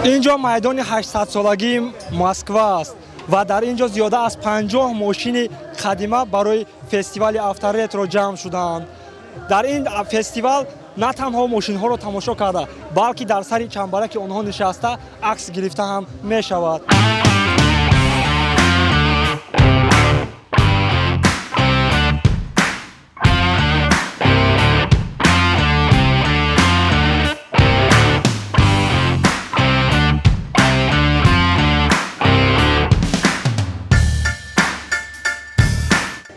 اینجا میدان 800 سالگی مسکو است و در اینجا زیاده از 50 ماشین قدیمی برای فستیوال авто-Ретро جمع شدند. در این فستیوال نه تنها ماشین ها را تماشا کرده بلکه در سر چنبرک آنها نشسته عکس گرفته هم می شود.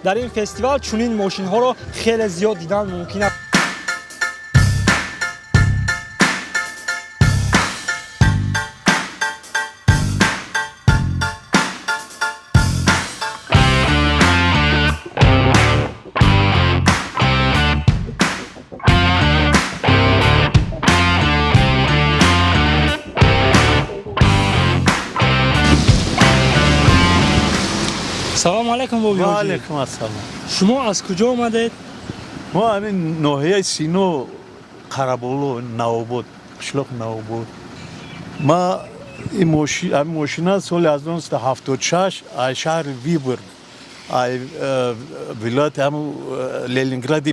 در این فستیوال چنین ماشین ها را خیلی زیاد دیدن ممکن است. سلام علیکم بابی و حاجی. علیکم السلام. شما از کجا آمدید؟ ما همین ناحیه سینو قرابولو نوابود قشلاق نوابود. ما این ماشین سال 1976 از شهر ویبر ولایت هم لنینگرادی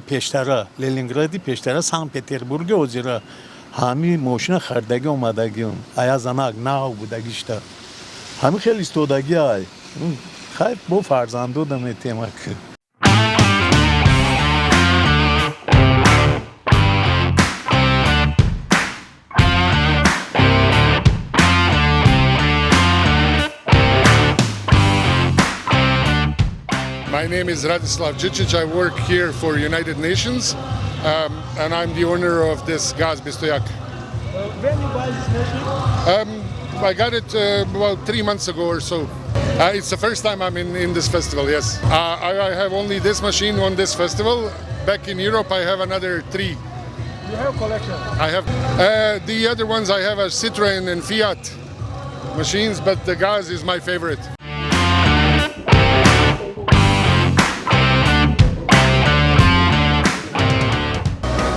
پیشتره سن پترزبورگ اوزیرا همین ماشین خریدگی اومدگیم آیا زنک نو بودگیشتا همین خیلی استودگی های خیلی با فرزندو دم تیمک. My name is Radislav Džičić. I work here for United Nations, and I'm the owner of this gas bistoyak. When you buy this machine? I got it about 3 months ago or so. It's the first time I'm in this festival, yes. I have only this machine on this festival. Back in Europe, I have another 3. You have a collection? I have the other ones. I have a Citroen and Fiat machines, but the gas is my favorite.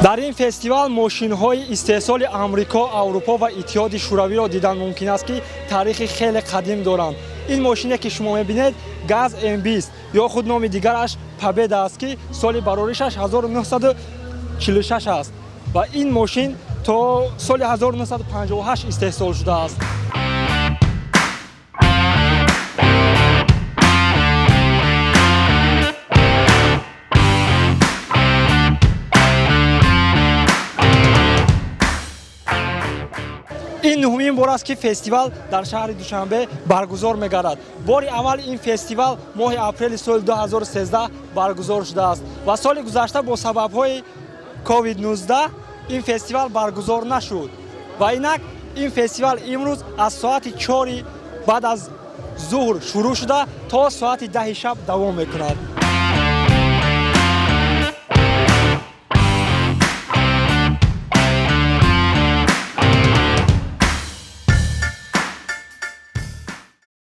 در این فستیوال ماشین های استحصال آمریکا، اروپا و اتحاد شوروی را دیدن ممکن است که تاریخ خیلی قدیم دارند. این ماشینی که شما میبینید گاز M20 یا خود نام دیگرش پابد است که سال براریشش 1946 است و این ماشین تا سال 1958 استحصال شده است. این نهمین بار است که فستیوال در شهر دوشنبه برگزار می‌گردد. بار اول این فستیوال ماه اپریل سال 2013 برگزار شده است و سال گذشته با سبب‌های کووید 19 این فستیوال برگزار نشد و اینک این فستیوال امروز از ساعت 4 بعد از ظهر شروع شده تا ساعت 10 شب دوام می‌کند.